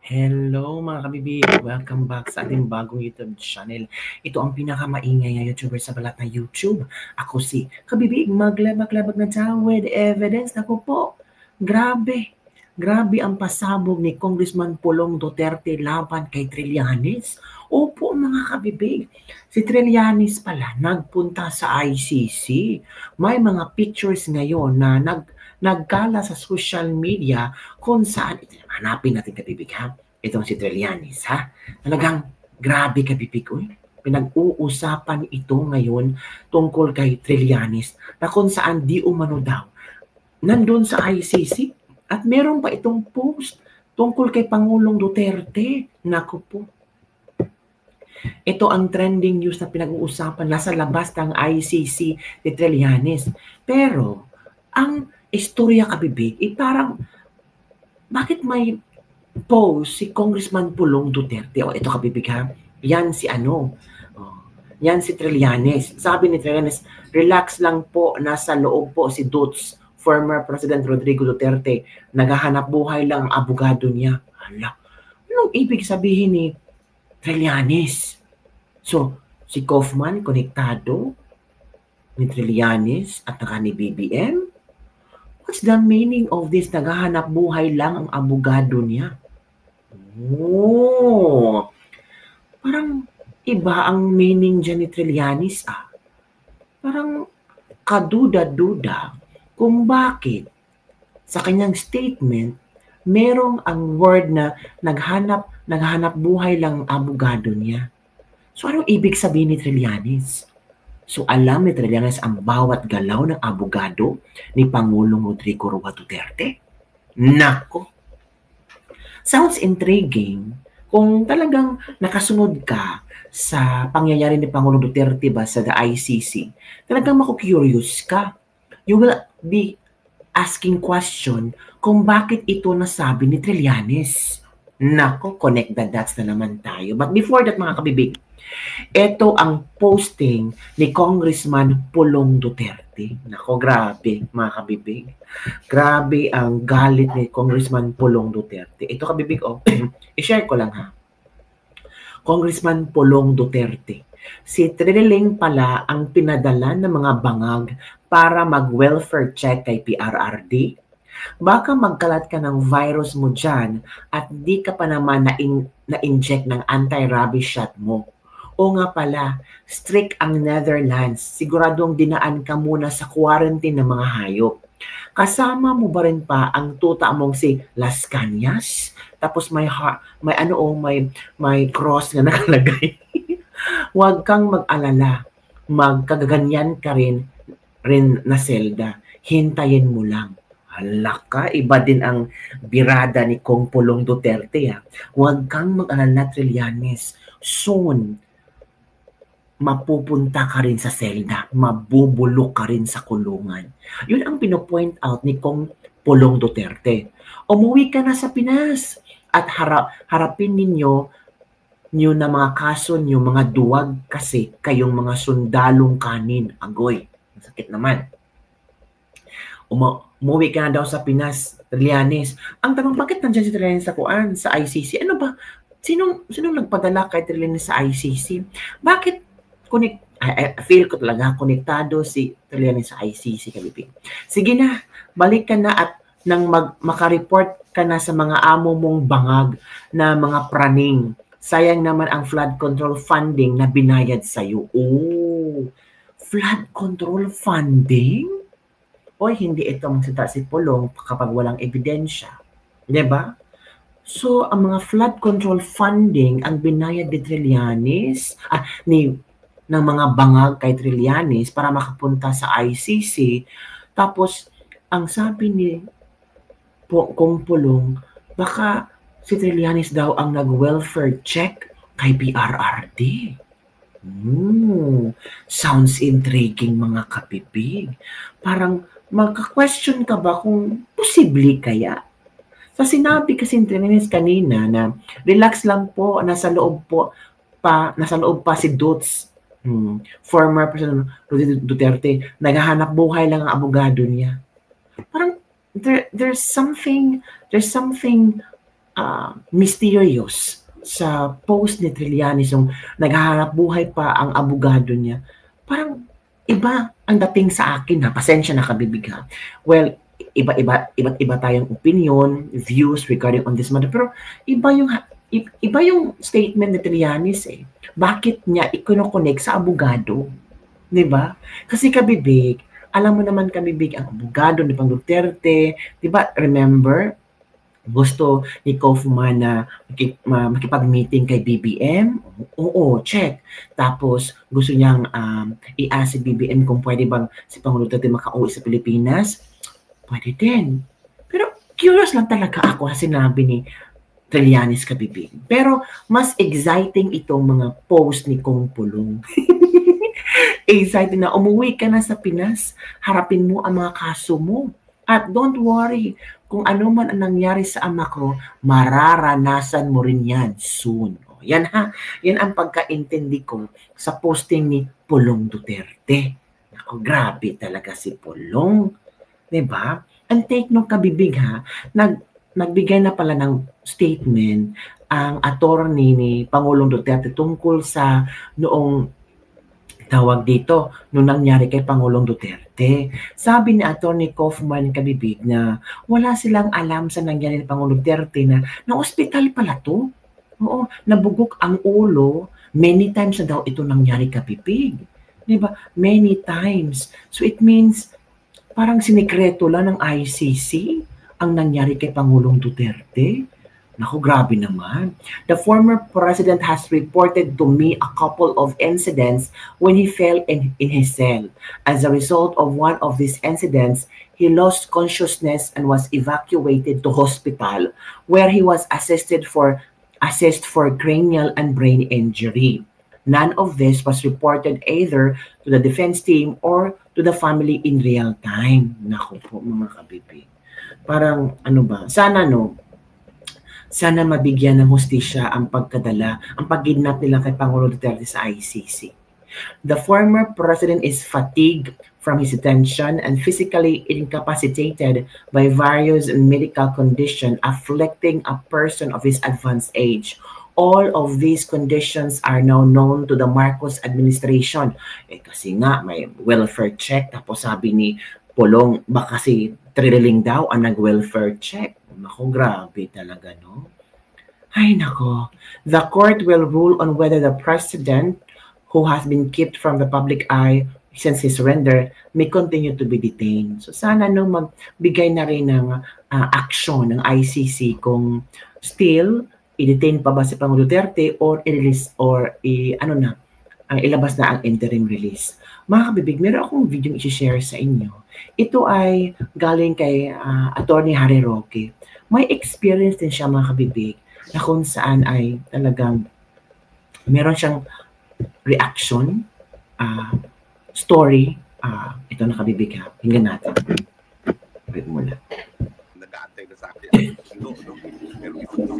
Hello mga kabibig! Welcome back sa ating bagong YouTube channel. Ito ang pinakamaingay na YouTuber sa balat ng YouTube. Ako si Kabibig, maglabag-labag na tao with evidence. Naku po, grabe. Grabe ang pasabog ni Congressman Pulong Duterte laban kay Trillanes. Opo mga kabibig, si Trillanes pala nagpunta sa ICC. May mga pictures ngayon na nagkala sa social media kung saan, hanapin natin kabibig ha, itong si Trillanes ha, talagang grabe kabibig ko pinag-uusapan ito ngayon tungkol kay Trillanes na kung saan di umano daw nandun sa ICC at meron pa itong post tungkol kay Pangulong Duterte. Naku po, ito ang trending news na pinag-uusapan nasa labas ng ICC ni Trillanes. Pero ang istorya kabibig, parang bakit may post si Congressman Pulong Duterte? O ito kabibig ha, yan si yan si Trillanes. Sabi ni Trillanes, relax lang po, nasa loob po si Dutz, former President Rodrigo Duterte. Naghahanap buhay lang ang abogado niya. Hala, anong ibig sabihin ni Trillanes? So, si Kaufman konektado ni Trillanes at naka ni BBM? What's the meaning of this? Naghahanap buhay lang ang abogado niya. Oh, parang iba ang meaning dyan ni Trillanes Parang kaduda-duda kung bakit sa kanyang statement merong ang word na naghanap buhay lang ang abogado niya. So anong ibig sabihin ni Trillanes? So alam ni Trillanes ang bawat galaw ng abogado ni Pangulong Rodrigo Roa Duterte? Nako! Sounds intriguing kung talagang nakasunod ka sa pangyayari ni Pangulong Duterte ba sa the ICC. Talagang maku-curious ka. You will be asking question kung bakit ito nasabi ni Trillanes. Nako, connect the dots na naman tayo. But before that mga kabibig, ito ang posting ni Congressman Pulong Duterte. Nako, grabe mga kabibig. Grabe ang galit ni Congressman Pulong Duterte. Ito kabibig, i-share ko lang ha. Congressman Pulong Duterte. Si Trilling pala ang pinadala ng mga bangag para mag-welfare check kay PRRD. Baka magkalat ka ng virus mo dyan at di ka pa naman na-inject ng anti-rabies shot mo. O nga pala, strict ang Netherlands. Siguradong dinaan ka muna sa quarantine ng mga hayop. Kasama mo ba rin pa ang tuta mong si Las Cañas? Tapos may cross na nakalagay. Huwag kang mag-alala. Magkagaganyan ka rin na selda. Hintayin mo lang. Hala ka, iba din ang birada ni Kong Pulong Duterte. Huwag kang mag-alala, Trillanes. Soon, mapupunta ka rin sa selda, mabubulok ka rin sa kulungan. Yun ang pinopoint out ni Kong Pulong Duterte. Umuwi ka na sa Pinas at harapin ninyo na mga kaso nyo, mga duwag kasi kayong mga sundalong kanin. Agoy, sakit naman. Umuwi ka na daw sa Pinas, Trillanes. Ang tanong, bakit nandiyan si Trillanes sa ICC? Ano ba? Sinong nagpadala kay Trillanes sa ICC? Bakit feel ko talaga konektado si Trillanes sa ICC kabibig. Sige na, balik ka na at nang makareport ka na sa mga amo mong bangag na mga praning. Sayang naman ang flood control funding na binayad sa'yo. Oh, flood control funding? Oy, hindi ito magsita si Pulong kapag walang ebidensya. Diba? So, ang mga flood control funding ang binayad ni Trillanes, ng mga bangag kay Trillanes para makapunta sa ICC. Tapos, ang sabi ni Kong Pulong, baka si Trillanes daw ang nag-welfare check kay PRRD. Sounds intriguing mga kapipig. Parang magka-question ka ba kung posible kaya? Sa sinabi kasi ni Trillanes kanina na relax lang po, nasa loob pa si Dutz, former President Rodrigo Duterte, naghahanap buhay lang ang abogado niya. Parang there's something mysterious sa post ni Trillanes yung naghahanap buhay pa ang abogado niya. Parang iba ang dating sa akin ha. Pasensya na kabibig ha. Well, iba't iba tayong opinion, views regarding on this matter. Pero iba yung statement ni Trillanes eh. Bakit niya i-connect sa abogado? 'Di ba? Kasi kabibig, alam mo naman kabibig ang abogado ni Pang Duterte, 'di ba? Remember, gusto ni Kaufman na makipag-meeting kay BBM? Oo, check. Tapos gusto niyang i-ask si BBM kung pwede bang si Pangulong Duterte makauwi sa Pilipinas? Pwede din. Pero curious lang talaga ako sa sinabi ni Trillanes kabibig. Pero mas exciting itong mga post ni Kong Pulong. Excited na umuwi ka na sa Pinas, harapin mo ang mga kaso mo. At don't worry, kung ano man ang nangyari sa ama ko, mararanasan mo rin yan soon. O, yan ha, yan ang pagkaintindi ko sa posting ni Pulong Duterte. Ako, grabe talaga si Pulong. Diba? Ang take nung kabibig ha, nagbigay na pala ng statement ang attorney ni Pangulong Duterte tungkol sa noong tawag dito, nung nangyari kay Pangulong Duterte. Sabi ni Atty. Kaufman kabibig na wala silang alam sa nangyari ni Pangulong Duterte na na-ospital pala to. Oo, nabugok ang ulo. Many times na daw ito nangyari kabibig. Diba? Many times. So it means parang sinikreto lang ng ICC ang nangyari kay Pangulong Duterte. Naku, grabe naman. The former president has reported to me a couple of incidents when he fell in his cell. As a result of one of these incidents, he lost consciousness and was evacuated to hospital where he was assessed for cranial and brain injury. None of this was reported either to the defense team or to the family in real time. Naku po mga kabibig. Parang ano ba, sana mabigyan ng hustisya ang pagkidnap nila kay Pangulong Duterte sa ICC. The former president is fatigued from his detention and physically incapacitated by various medical conditions afflicting a person of his advanced age. All of these conditions are now known to the Marcos administration. Kasi nga may welfare check, tapos sabi ni Pulong, baka si Trilling daw ang nag-welfare check. Nako, grabe talaga, no? Ay, nako. The court will rule on whether the president, who has been kept from the public eye since his surrender, may continue to be detained. So sana magbigay na rin ng action ng ICC kung still i-detain pa ba si Pangulong Duterte or i-release or ilabas na ang interim release. Mga kabibig, meron akong video i-share sa inyo. Ito ay galing kay Attorney Harry Roque. May experience din siya mga kabibig na kung saan ay talagang meron siyang reaction, story. Ito na kabibig ha. Hinggan natin. Wait muna. Nag-aantay na sa akin. No? Pero isang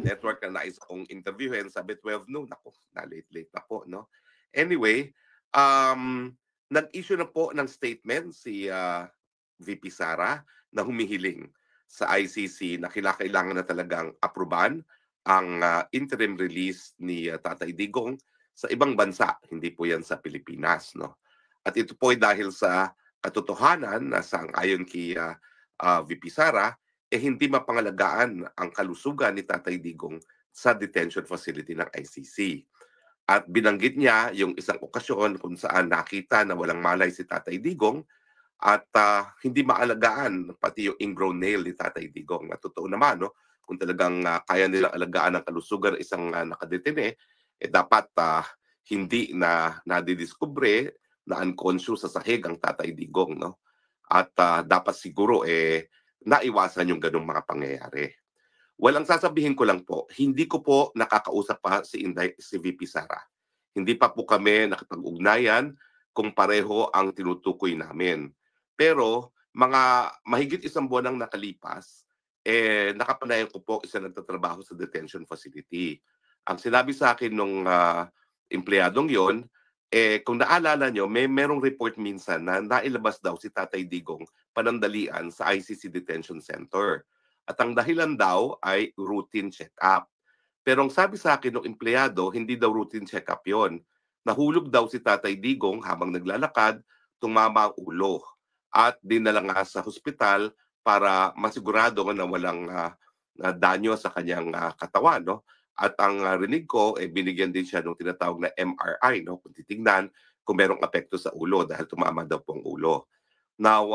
network na nais kong interviewin, sabi 12 noon. Ako, na-late na po. No? Anyway, nag-issue na po ng statement si VP Sara na humihiling sa ICC na kinakailangan na talagang aproban ang interim release ni Tatay Digong sa ibang bansa, hindi po yan sa Pilipinas. No? At ito po ay dahil sa katotohanan na sang-ayon kay VP Sara, hindi mapangalagaan ang kalusugan ni Tatay Digong sa detention facility ng ICC. At binanggit niya yung isang okasyon kung saan nakita na walang malay si Tatay Digong at hindi maalagaan pati yung ingrown nail ni Tatay Digong. At totoo naman, no? Kung talagang kaya nilang alagaan ang kalusugan ng isang nakadetine, dapat hindi na nadidiskubre na unconscious sa sahig ang Tatay Digong. No? At dapat siguro naiwasan yung ganong mga pangyayari. Walang sasabihin ko lang po, hindi ko po nakakausap pa si VP Sara. Hindi pa po kami nakipag-ugnayan kung pareho ang tinutukoy namin. Pero mahigit isang buwan ang nakalipas, nakapanayan ko po isa nagtatrabaho sa detention facility. Ang sinabi sa akin nung empleyadong yon, kung naalala nyo, merong report minsan na nailabas daw si Tatay Digong panandalian sa ICC Detention Center. At ang dahilan daw ay routine check-up. Pero ang sabi sa akin ng empleyado, hindi daw routine check-up yon. Nahulog daw si Tatay Digong habang naglalakad, tumama ang ulo. At dinala nga sa hospital para masigurado na walang na danyo sa kanyang katawan. No? At ang rinig ko, binigyan din siya ng tinatawag na MRI, no? Kung titingnan kung merong apekto sa ulo dahil tumama daw po ang ulo. Now,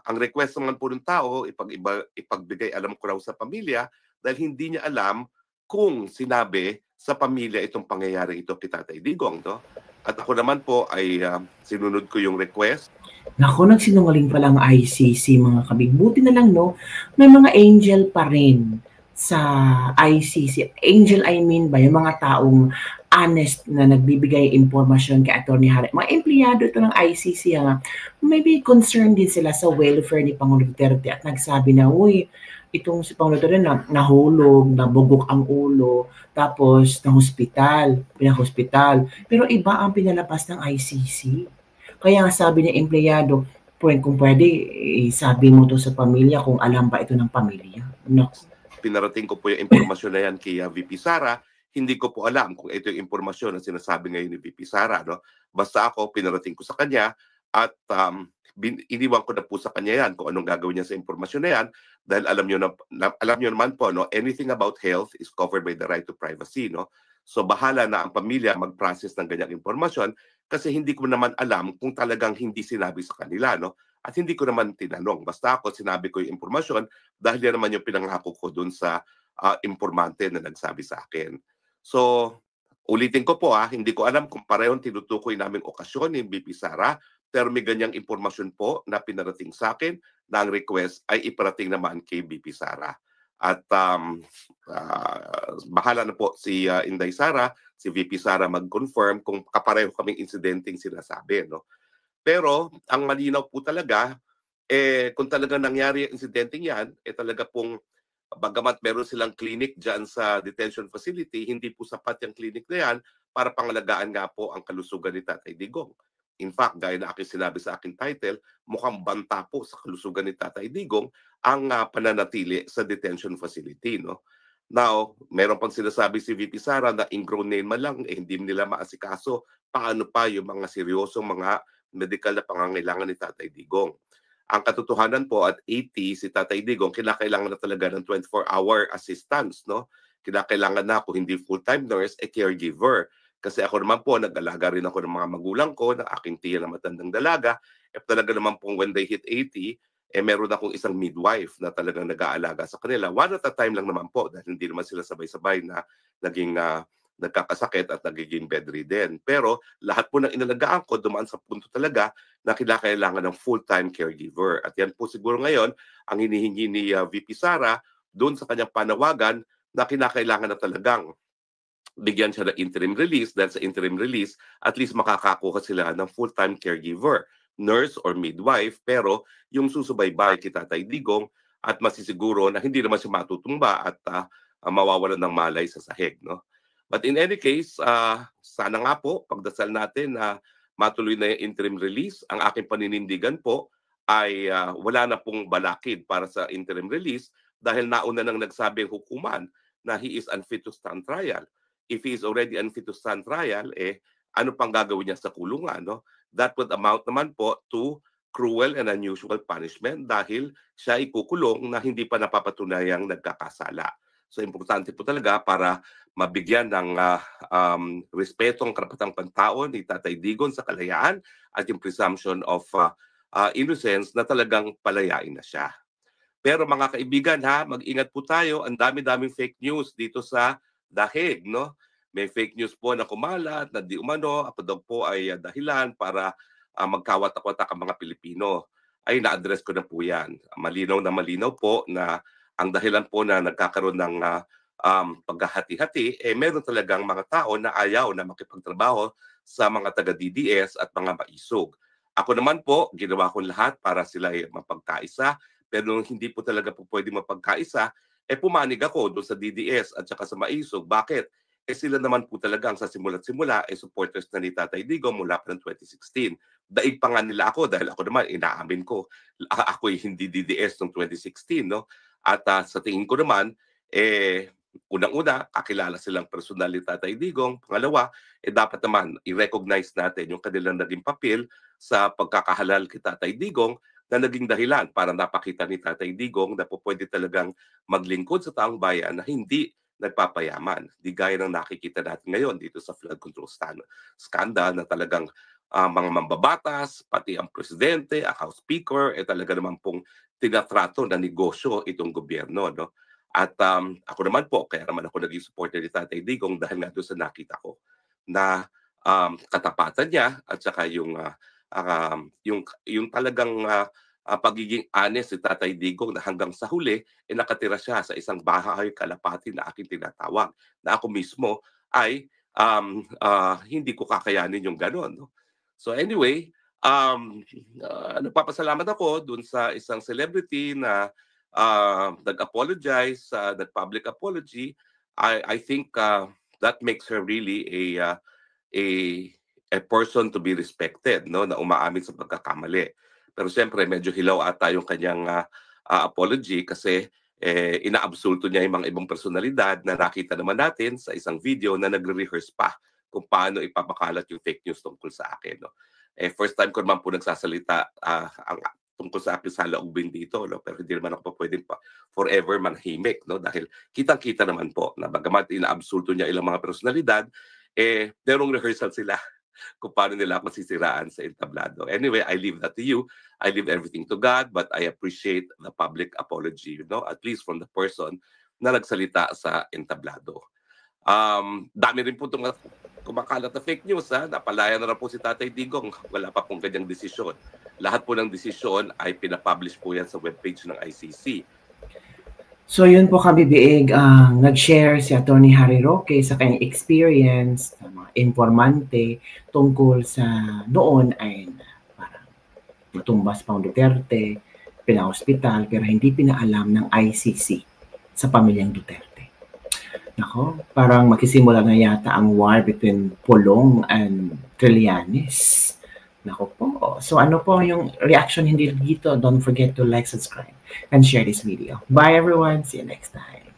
ang request naman po ng tao, ipagbigay alam ko raw sa pamilya dahil hindi niya alam kung sinabi sa pamilya itong pangyayari ito kay Tatay Digong. No? At ako naman po ay sinunod ko yung request. Naku, nagsinungaling pa lang ICC mga kabig. Buti na lang, no? May mga angel pa rin sa ICC. Angel, I mean ba, yung mga taong honest na nagbibigay impormasyon kay Atty. Harry. Mga empleyado ito ng ICC, maybe concerned din sila sa welfare ni Pangulong Duterte at nagsabi na, uy, itong si Pangulong Duterte nahulog, nabugok ang ulo, tapos pinahospital. Pero iba ang pinalabas ng ICC. Kaya sabi ng empleyado, kung pwede, sabi mo to sa pamilya kung alam ba ito ng pamilya. No. Pinarating ko po yung impormasyon na yan kay VP Sara. Hindi ko po alam kung ito yung impormasyon na sinasabi ngayon ni VP Sara. No? Basta ako, pinarating ko sa kanya at iniwan ko na po sa kanya yan kung anong gagawin niya sa impormasyon na yan dahil alam niyo naman po, no, anything about health is covered by the right to privacy. No? So bahala na ang pamilya mag-process ng ganyang impormasyon kasi hindi ko naman alam kung talagang hindi sinabi sa kanila. No? At hindi ko naman tinanong. Basta ako sinabi ko yung impormasyon dahil yan naman yung pinangako ko dun sa informante na nagsabi sa akin. So, ulitin ko po hindi ko alam kung parehong tinutukoy naming okasyon ni VP Sara, pero may ganyang impormasyon po na pinarating sa akin na ang request ay iparating naman kay VP Sara. At bahala na po si Inday Sara, si VP Sara mag-confirm kung kapareho kaming insidenteng sinasabi. No? Pero ang malinaw po talaga, kung talaga nangyari ang insidenteng yan, talaga pong bagamat meron silang clinic dyan sa detention facility, hindi po sapat yung clinic na yan para pangalagaan nga po ang kalusugan ni Tatay Digong. In fact, gaya na aking sinabi sa aking title, mukhang banta po sa kalusugan ni Tatay Digong ang pananatili sa detention facility. No? Now, meron pang sinasabi si VP Sara na ingrown name man lang, hindi nila maasikaso paano pa yung mga seryosong mga medical na pangangailangan ni Tatay Digong. Ang katotohanan po at 80 si Tatay Digong, kinakailangan na talaga ng 24-hour assistance. No? Kinakailangan na ako hindi full-time nurse, caregiver. Kasi ako naman po, nag-alaga rin ako ng mga magulang ko, ng aking tiya na matandang dalaga. Talaga naman po when they hit 80, meron akong isang midwife na talagang nag-aalaga sa kanila. One at a time lang naman po dahil hindi naman sila sabay-sabay na naging nagkakasakit at nagiging bedridden. Pero lahat po ng inalagaan ko dumaan sa punto talaga na kinakailangan ng full-time caregiver. At yan po siguro ngayon ang hinihingi ni VP Sara doon sa kanyang panawagan na kinakailangan na talagang bigyan siya ng interim release dahil sa interim release at least makakakuha sila ng full-time caregiver, nurse or midwife, pero yung susubaybay kay Tatay Digong at masisiguro na hindi naman siya matutumba at mawawalan ng malay sa sahig. No? But in any case, sana nga po, pagdasal natin na matuloy na yung interim release. Ang aking paninindigan po ay wala na pong balakid para sa interim release dahil nauna nang nagsabing hukuman na he is unfit to stand trial. If he is already unfit to stand trial, ano pang gagawin niya sa kulungan? No? That would amount naman po to cruel and unusual punishment dahil siya ikukulong na hindi pa napapatunayang nagkakasala. So importante po talaga para mabigyan ng respeto ang karapatang pantao ni Tatay Digong sa kalayaan at yung presumption of innocence na talagang palayain na siya. Pero mga kaibigan mag-ingat po tayo. Ang dami-daming fake news dito sa dahig. No? May fake news po na kumalat na di umano, ako daw po ay dahilan para magkawatak-watak ang mga Pilipino. Ay na-address ko na po yan. Malinaw po na ang dahilan po na nagkakaroon ng paghahati-hati, meron talagang mga tao na ayaw na makipagtrabaho sa mga taga-DDS at mga maisog. Ako naman po, ginawa ko lahat para sila ay mapagkaisa, pero hindi po talaga po pwede mapagkaisa, pumanig ako doon sa DDS at saka sa maisog. Bakit? Sila naman po talagang sa simula't simula supporters na ni Tatay Digong mula pa ng 2016. Daig pa nga nila ako dahil ako naman inaamin ko ako'y hindi DDS noong 2016. No? At sa tingin ko naman, unang-una, kakilala silang personal ni Tatay Digong. Pangalawa, dapat naman i-recognize natin yung kanilang naging papel sa pagkakahalal kay Tatay Digong na naging dahilan para napakita ni Tatay Digong na pwede talagang maglingkod sa taong bayan na hindi nagpapayaman. Di gaya ng nakikita natin ngayon dito sa flood control scandal na talagang mga mambabatas, pati ang presidente, ang House Speaker, talaga naman pong tinatrato na negosyo itong gobyerno. No? At ako naman po, kaya naman ako naging supporter ni Tatay Digong dahil nga doon sa nakita ko na katapatan niya at saka yung talagang pagiging honest ni Tatay Digong na hanggang sa huli, nakatira siya sa isang bahay kalapati na aking tinatawag. Na ako mismo ay hindi ko kakayanin yung gano'n. No? So anyway, nagpapasalamat ako dun sa isang celebrity na nag-apologize, nag-public apology. I think that makes her really a person to be respected, no, na umaamin sa pagkakamali. Pero siyempre medyo hilaw ata yung kanyang apology kasi inaabsulto niya yung mga ibang personalidad na nakita naman natin sa isang video na nagre-rehearse pa kung paano ipapakalat yung fake news tungkol sa akin. No? First time ko naman po nagsasalita tungkol sa akin sa laubin dito, no? Pero hindi naman ako pwedeng forever manahimik, no? Dahil kitang-kita naman po na bagamat inaabsulto niya ilang mga personalidad, merong rehearsal sila kung paano nila ako sisiraan sa entablado. Anyway, I leave that to you. I leave everything to God, but I appreciate the public apology, at least from the person na nagsalita sa entablado. Dami rin po itong kumakalat na fake news. Napalaya na po si Tatay Digong. Wala pa pong ganyang desisyon. Lahat po ng desisyon ay pinapublish po yan sa webpage ng ICC. So yun po kabibiig, nag-share si Atty. Harry Roque sa kanyang experience sa mga informante tungkol sa noon ay parang natumbas pang Duterte, pina-hospital, pero hindi pinaalam ng ICC sa pamilyang Duterte. Nako, parang magsisimula na yata ang war between Pulong and Trillanes. Nako po. So ano po yung reaction hindi dito? Don't forget to like, subscribe, and share this video. Bye everyone. See you next time.